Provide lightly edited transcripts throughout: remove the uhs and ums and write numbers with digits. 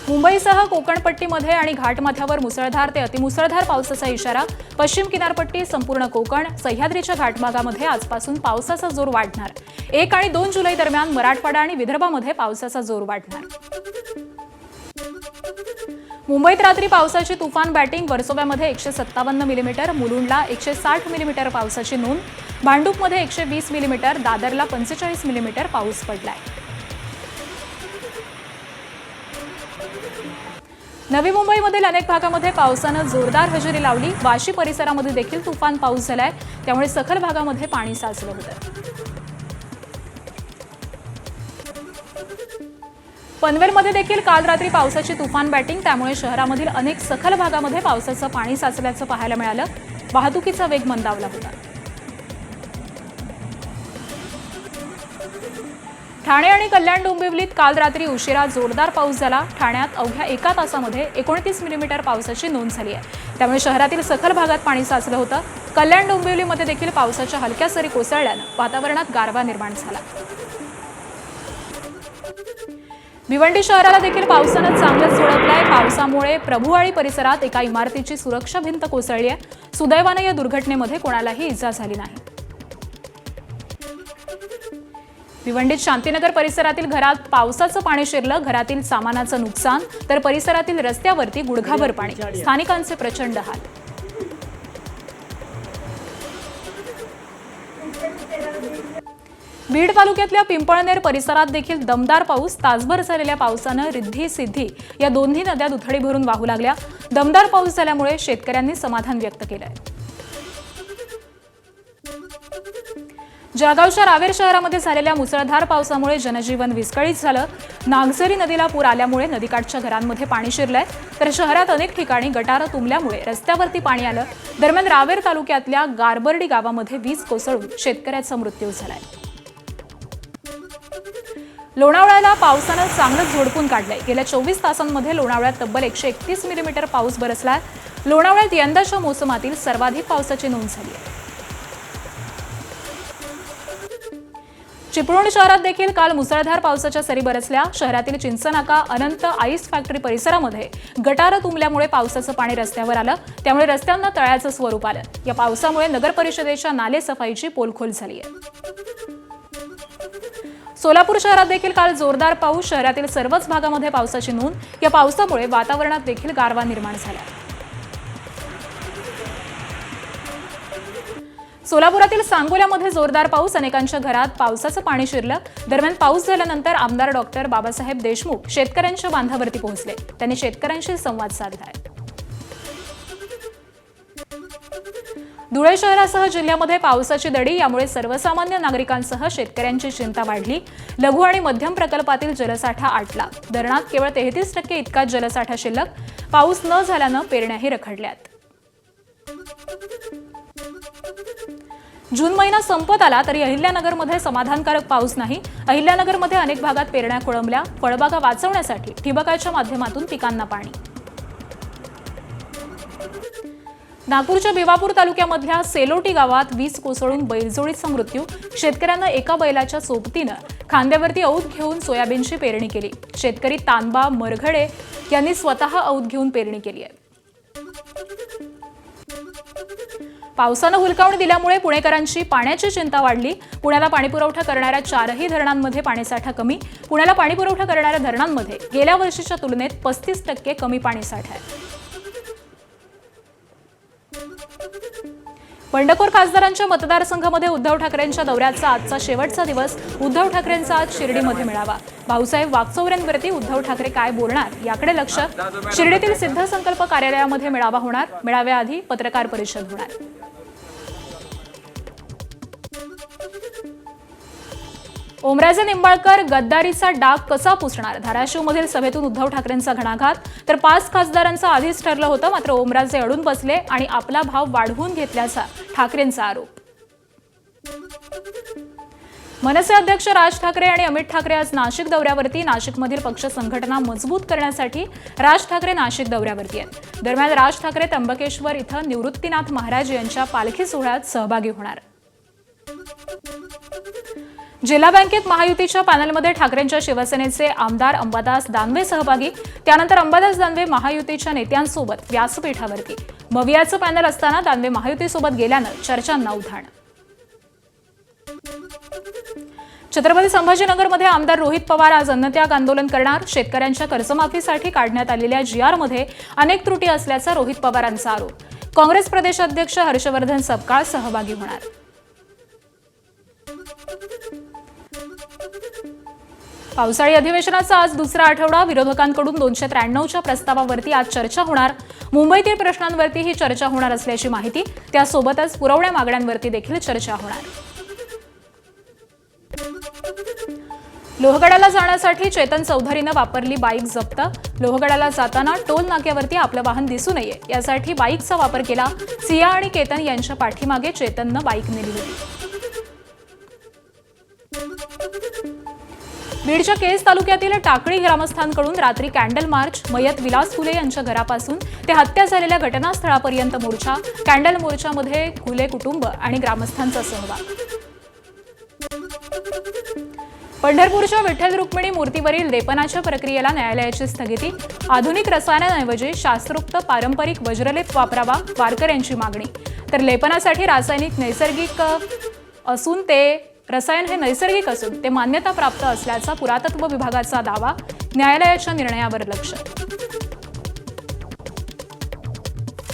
मुंबईसह कोकणपट्टीमध्ये आणि घाटमाथ्यावर मुसळधार ते अतिमुसळधार पावसाचा इशारा. पश्चिम किनारपट्टी, संपूर्ण कोकण, सह्याद्रीच्या घाटभागामध्ये आजपासून पावसाचा जोर वाढणार. 1 आणि 2 जुलै दरम्यान मराठवाडा आणि विदर्भामध्ये पावसाचा जोर वाढणार. मुंबईत रात्री पावसाची तुफान बॅटिंग. वर्सोव्यामध्ये 157 मिलीमीटर, मुलुंडला 160 मिलीमीटर पावसाची नोंद. भांडूपमध्ये 120 मिलीमीटर, दादरला 45 मिलीमीटर पाऊस पडलाय. नवी मुंबईमधील अनेक भागामध्ये पावसानं जोरदार हजेरी लावली. वाशी परिसरामध्ये देखील तुफान पाऊस झालाय, त्यामुळे सखल भागामध्ये पाणी साचलं होतं. पनवेलमध्ये देखील काल रात्री पावसाची तुफान बॅटिंग, त्यामुळे शहरामधील अनेक सखल भागामध्ये पावसाचं पाणी साचल्याचं पाहायला मिळालं. वाहतुकीचा वेग मंदावला होता. ठाणे आणि कल्याण डोंबिवलीत काल रात्री उशिरा जोरदार पाऊस झाला. ठाण्यात अवघ्या 1 तासामध्ये 29 मिलीमीटर पावसाची नोंद झाली आहे, त्यामुळे शहरातील सखल भागात पाणी साचलं होतं. कल्याण डोंबिवलीमध्ये देखील पावसाच्या हलक्या सरी कोसळल्यानं वातावरणात गारवा निर्माण झाला. भिवंडी शहराला देखील पावसानं चांगलंच झोडपलंय. पावसामुळे प्रभुवाडी परिसरात एका इमारतीची सुरक्षा भिंत कोसळली आहे. सुदैवानं या दुर्घटनेमध्ये कोणालाही इजा झाली नाही. भिवंडीत शांतीनगर परिसरातील घरात पावसाचं पाणी शिरलं. घरातील सामानाचं नुकसान, तर परिसरातील रस्त्यावरती गुडघाभर पाणी. स्थानिकांचे प्रचंड हाल. बीड तालुक्यातल्या पिंपळनेर परिसरात देखील दमदार पाऊस. तासभर झालेल्या पावसानं रिद्धी सिद्धी या दोन्ही नद्या दुथडी भरून वाहू लागल्या. दमदार पाऊस झाल्यामुळे शेतकऱ्यांनी समाधान व्यक्त केलंय. जळगावच्या रावेर शहरामध्ये झालेल्या मुसळधार पावसामुळे जनजीवन विस्कळीत झालं. नागझरी नदीला पूर आल्यामुळे नदीकाठच्या घरांमध्ये पाणी शिरलंय, तर शहरात अनेक ठिकाणी गटारं तुंबल्यामुळे रस्त्यावरती पाणी आलं. दरम्यान रावेर तालुक्यातल्या गारबर्डी गावामध्ये वीज कोसळून शेतकऱ्याचा मृत्यू झालाय. लोणावळ्याला पावसानं चांगलंच झोडपून काढलंय. गेल्या 24 तासांमध्ये लोणावळ्यात तब्बल 131 मिलीमीटर पाऊस बरसलाय. लोणावळ्यात यंदाच्या मोसमातील सर्वाधिक पावसाची नोंद झाली आहे. चिपळूण शहरात देखील काल मुसळधार पावसाच्या सरी बरसल्या. शहरातील चिंचनाका, अनंत आईस फॅक्टरी परिसरामध्ये गटारं तुंबल्यामुळे पावसाचं पाणी रस्त्यावर आलं, त्यामुळे रस्त्यांना तळ्याचं स्वरूप आलं. या पावसामुळे नगर परिषदेच्या नाले सफाईची पोलखोल झाली आहे. सोलापूर शहरात देखील काल जोरदार पाऊस. शहरातील सर्वच भागामध्ये पावसाची नोंद. या पावसामुळे वातावरणात देखील गारवा निर्माण झाला. सोलापुरातील सांगोल्यामध्ये जोरदार पाऊस. अनेकांच्या घरात पावसाचं पाणी शिरलं. दरम्यान पाऊस झाल्यानंतर आमदार डॉक्टर बाबासाहेब देशमुख शेतकऱ्यांच्या बांधावरती पोहोचले. त्यांनी शेतकऱ्यांशी संवाद साधलाय. धुळे शहरासह जिल्ह्यामध्ये पावसाची दडी. यामुळे सर्वसामान्य नागरिकांसह शेतकऱ्यांची चिंता वाढली. लघु आणि मध्यम प्रकल्पातील जलसाठा आटला. धरणात केवळ 33% इतकाच जलसाठा शिल्लक. पाऊस न झाल्यानं पेरण्याही रखडल्यात. जून महिना संपत आला तरी अहिल्यानगरमध्ये समाधानकारक पाऊस नाही. अहिल्यानगरमध्ये अनेक भागात पेरण्या खोळंबल्या. फळबागा वाचवण्यासाठी ठिबकाच्या माध्यमातून पिकांना पाणी. नागपूरच्या भिवापूर तालुक्यामधल्या सेलोटी गावात वीज कोसळून बैलजोडीचा मृत्यू. शेतकऱ्यांना एका बैलाच्या सोबतीनं खांद्यावरती औत घेऊन सोयाबीनची पेरणी केली. शेतकरी तानबा मरघडे यांनी स्वतः औत घेऊन पेरणी केली आहे. पावसानं हुलकावणी दिल्यामुळे पुणेकरांची पाण्याची चिंता वाढली. पुण्याला पाणीपुरवठा करणाऱ्या 4ही धरणांमध्ये पाणीसाठा कमी. पुण्याला पाणीपुरवठा करणाऱ्या धरणांमध्ये गेल्या वर्षीच्या तुलनेत 35% कमी पाणीसाठा आहे. बंडखोर खासदारांच्या मतदारसंघामध्ये उद्धव ठाकरेंच्या दौऱ्याचा आजचा शेवटचा दिवस. उद्धव ठाकरेंचा आज शिर्डीमध्ये मेळावा. भाऊसाहेब वागचौऱ्यांवरती उद्धव ठाकरे काय बोलणार याकडे लक्ष. शिर्डीतील सिद्ध संकल्प कार्यालयामध्ये मेळावा होणार. मेळाव्याआधी पत्रकार परिषद होणार. ओमराजे निंबाळकर गद्दारीचा डाग कसा पुसणार. धाराशिवमधील सभेतून उद्धव ठाकरेंचा घणाघात. तर 5 खासदारांचं आधीच ठरलं होतं, मात्र ओमराजे अडून बसले आणि आपला भाव वाढवून घेतल्याचा ठाकरेंचा आरोप. मनसे अध्यक्ष राज ठाकरे आणि अमित ठाकरे आज नाशिक दौऱ्यावरती. नाशिकमधील पक्ष संघटना मजबूत करण्यासाठी राज ठाकरे नाशिक दौऱ्यावरती आहेत. दरम्यान राज ठाकरे त्र्यंबकेश्वर इथं निवृत्तीनाथ महाराज यांच्या पालखी सोहळ्यात सहभागी होणार. जिल्हा बँकेत महायुतीच्या पॅनलमध्ये ठाकरेंच्या शिवसेनेचे आमदार अंबादास दानवे सहभागी. त्यानंतर अंबादास दानवे महायुतीच्या नेत्यांसोबत व्यासपीठावरती. मवियाचं पॅनल असताना दानवे महायुतीसोबत गेल्यानं चर्चांना उधाण. छत्रपती संभाजीनगरमध्ये आमदार रोहित पवार आज अन्नत्याग आंदोलन करणार. शेतकऱ्यांच्या कर्जमाफीसाठी काढण्यात आलेल्या GR-मध्ये अनेक त्रुटी असल्याचा रोहित पवारांचा आरोप. काँग्रेस प्रदेश अध्यक्ष हर्षवर्धन सपकाळ सहभागी होणार. पावसाळी अधिवेशनाचा आज दुसरा आठवडा. विरोधकांकडून 293च्या प्रस्तावावरती आज चर्चा होणार. मुंबईतील प्रश्नांवरती ही चर्चा होणार असल्याची माहिती. त्यासोबतच पुरवण्या मागण्यांवरती देखील चर्चा होणार. लोहगडाला जाण्यासाठी चेतन चौधरीनं वापरली बाईक जप्त. लोहगडाला जाताना टोल नाक्यावरती आपलं वाहन दिसू नये यासाठी बाईकचा वापर केला. सिया आणि केतन यांच्या पाठीमागे चेतननं बाईक नेली होती. बीडच्या केज तालुक्यातील टाकळी ग्रामस्थांकडून रात्री कॅन्डल मार्च. मयत विलास फुले यांच्या घरापासून ते हत्या झालेल्या घटनास्थळापर्यंत मोर्चा. कॅन्डल मोर्चामध्ये फुले कुटुंब आणि ग्रामस्थांचा सहभाग. पंढरपूरच्या विठ्ठल रुक्मिणी मूर्तीवरील लेपनाच्या प्रक्रियेला न्यायालयाची स्थगिती. आधुनिक रसायनांऐवजी शास्त्रोक्त पारंपरिक वज्रलेप वापरावा, वारकऱ्यांची मागणी. तर लेपनासाठी नैसर्गिक असून ते रसायन हे नैसर्गिक असून ते मान्यता प्राप्त असल्याचा पुरातत्व विभागाचा दावा. न्यायालयाच्या निर्णयावर लक्ष.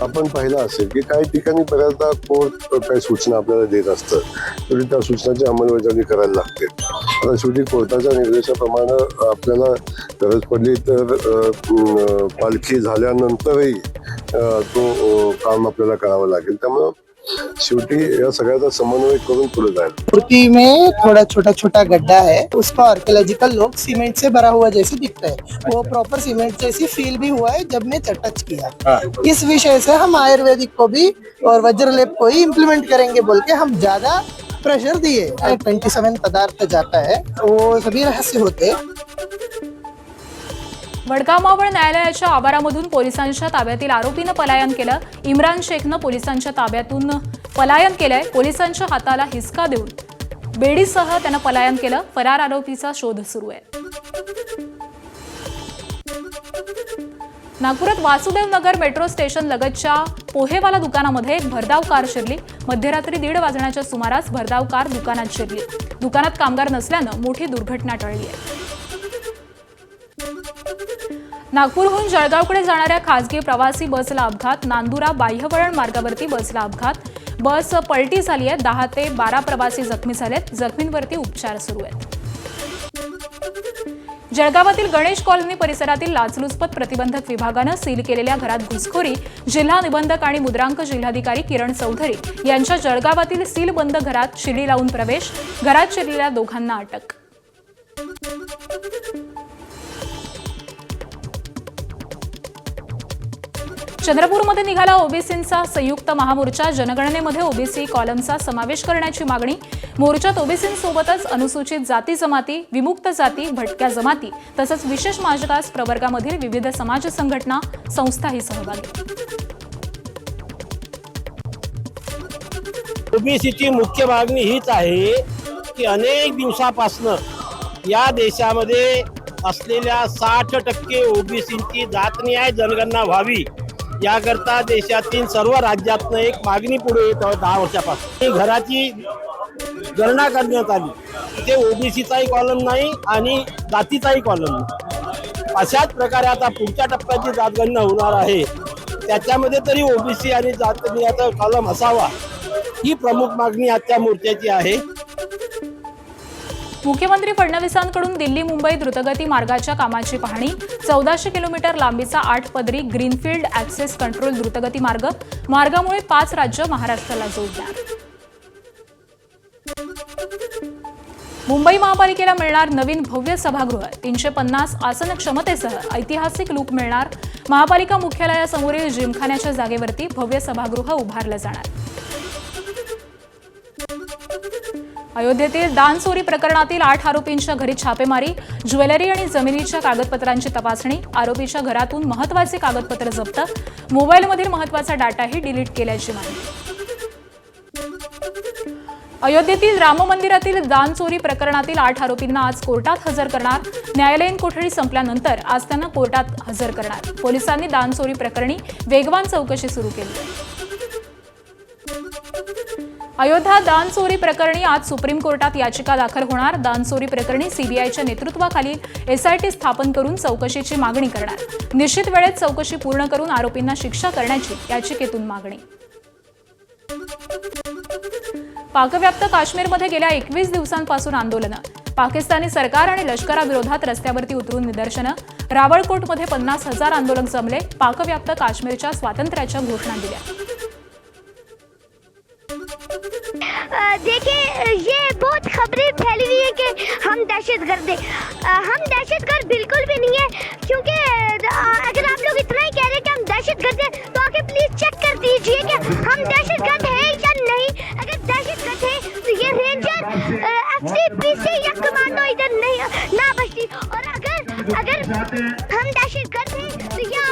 आपण पाहिलं असेल की काही ठिकाणी बऱ्याचदा कोर्ट काही सूचना आपल्याला देत असतं, तरी त्या सूचनाची अंमलबजावणी करायला लागते. आता शेवटी कोर्टाच्या निर्देशाप्रमाणे आपल्याला गरज पडली तर पालखी झाल्यानंतरही तो काम आपल्याला करावं लागेल. त्यामुळं शेवटी या सगळ्याचा समन्वय करून पुढे जाएगा. मूर्ति में थोड़ा छोटा छोटा गड्ढा है, उसका आर्कियोलॉजिकल लोग सीमेंट से भरा हुआ जैसे दिखता है, वो प्रॉपर सीमेंट जैसी फील भी हुआ है जब मैं टच किया. इस विषय से हम आयुर्वेदिक को भी और वज्रलेप को ही इम्प्लीमेंट करेंगे बोल के हम ज्यादा प्रेशर दिए. 27 पदार्थ जाता है, वो सभी रहस्य होते. वडगाव मावळ न्यायालयाच्या आवारामधून पोलिसांच्या ताब्यातील आरोपीनं पलायन केलं. इम्रान शेखनं पोलिसांच्या ताब्यातून पलायन केलंय. पोलिसांच्या हाताला हिसका देऊन बेडीसह त्यानं पलायन केलं. फरार आरोपीचा शोध सुरू आहे. नागपुरात वासुदेव नगर मेट्रो स्टेशन लगतच्या पोहेवाला दुकानामध्ये एक भरधाव कार शिरली. मध्यरात्री 1:30 वाजण्याच्या सुमारास भरधाव कार दुकानात शिरली. दुकानात कामगार नसल्यानं मोठी दुर्घटना टळली आहे. नागपूरहून जळगावकडे जाणाऱ्या खासगी प्रवासी बसला अपघात. नांदुरा बाह्यवळण मार्गावरती बसला अपघात. बस पलटी झाली आहे. 10 ते 12 प्रवासी जखमी झालेत. जखमींवरती उपचार सुरू आहेत. जळगावातील गणेश कॉलनी परिसरातील लाचलुचपत प्रतिबंधक विभागानं सील केलेल्या घरात घुसखोरी. जिल्हा निबंधक आणि मुद्रांक जिल्हाधिकारी किरण चौधरी यांच्या जळगावातील सीलबंद घरात शिडी लावून प्रवेश. घरात शिरलेल्या दोघांना अटक. चंद्रपूरमध्ये निघाला ओबीसींचा संयुक्त महामोर्चा. जनगणनेमध्ये ओबीसी कॉलमचा समावेश करण्याची मागणी. मोर्चात ओबीसींसोबतच अनुसूचित जाती जमाती, विमुक्त जाती, भटक्या जमाती तसंच विशेष मागास प्रवर्गामधील विविध समाज संघटना, संस्थाही सहभागी. ओबीसीची मुख्य मागणी हीच आहे की अनेक दिवसापासून या देशामध्ये असलेल्या 60% ओबीसींची जातनिहाय जनगणना व्हावी याकरता देशातील सर्व राज्यातनं एक मागणी पुढे येत आहे. 10 वर्षापासून घराची गणना करण्यात आली. ते ओबीसीचाही कॉलम नाही आणि जातीचाही कॉलम नाही. अशाच प्रकारे आता पुढच्या टप्प्याची जातगणना होणार आहे. त्याच्यामध्ये तरी ओबीसी आणि जातनिहायचा कॉलम असावा ही प्रमुख मागणी आजच्या मोर्चाची आहे. मुख्यमंत्री फडणवीसांकडून दिल्ली मुंबई द्रुतगती मार्गाच्या कामाची पाहणी. 1400 किलोमीटर लांबीचा 8 पदरी ग्रीनफील्ड ॲक्सेस कंट्रोल द्रुतगती मार्ग. मार्गामुळे 5 राज्य महाराष्ट्राला जोडणार. मुंबई महापालिकेला मिळणार नवीन भव्य सभागृह. 350 आसन क्षमतेसह ऐतिहासिक लूक मिळणार. महापालिका मुख्यालयासमोरील जिमखान्याच्या जागेवरती भव्य सभागृह उभारलं जाणार. अयोध्येतील दान चोरी प्रकरणातील 8 आरोपींच्या घरी छापेमारी. ज्वेलरी आणि जमिनीच्या कागदपत्रांची तपासणी. आरोपीच्या घरातून महत्त्वाचे कागदपत्र जप्त. मोबाईलमधील महत्त्वाचा डाटाही डिलीट केल्याची माहिती. अयोध्येतील राम मंदिरातील दान चोरी प्रकरणातील 8 आरोपींना आज कोर्टात हजर करणार. न्यायालयीन कोठडी संपल्यानंतर आज त्यांना कोर्टात हजर करणार. पोलिसांनी दान चोरी प्रकरणी वेगवान चौकशी सुरू केली आहे. अयोध्या दान चोरी प्रकरणी आज सुप्रीम कोर्टात याचिका दाखल होणार. दान चोरी प्रकरणी सीबीआयच्या नेतृत्वाखालील एसआयटी स्थापन करून चौकशीची मागणी करणार. निश्चित वेळेत चौकशी पूर्ण करून आरोपींना शिक्षा करण्याची याचिकेतून मागणी. पाकव्याप्त काश्मीरमध्ये गेल्या 21 दिवसांपासून आंदोलनं. पाकिस्तानी सरकार आणि लष्कराविरोधात रस्त्यावरती उतरून निदर्शनं. रावळकोटमध्ये 50,000 आंदोलक जमले. पाकव्याप्त काश्मीरच्या स्वातंत्र्याच्या घोषणा दिल्या. देखिए, ये बहुत खबरें फैली हुई है कि हम दहशतगर्द हैं। हम दहशतगर्द बिल्कुल भी नहीं है, क्योंकि अगर आप लोग इतना ही कह रहे हैं कि हम दहशतगर्द हैं तो आके प्लीज चेक कर दीजिए कि हम दहशतगर्द हैं या नहीं। अगर दहशतगर्द है तो ये रेंजर एफसीपीसी या कमांडो इधर नहीं ना बचती, और अगर हम दहशतगर्द हैं तो ये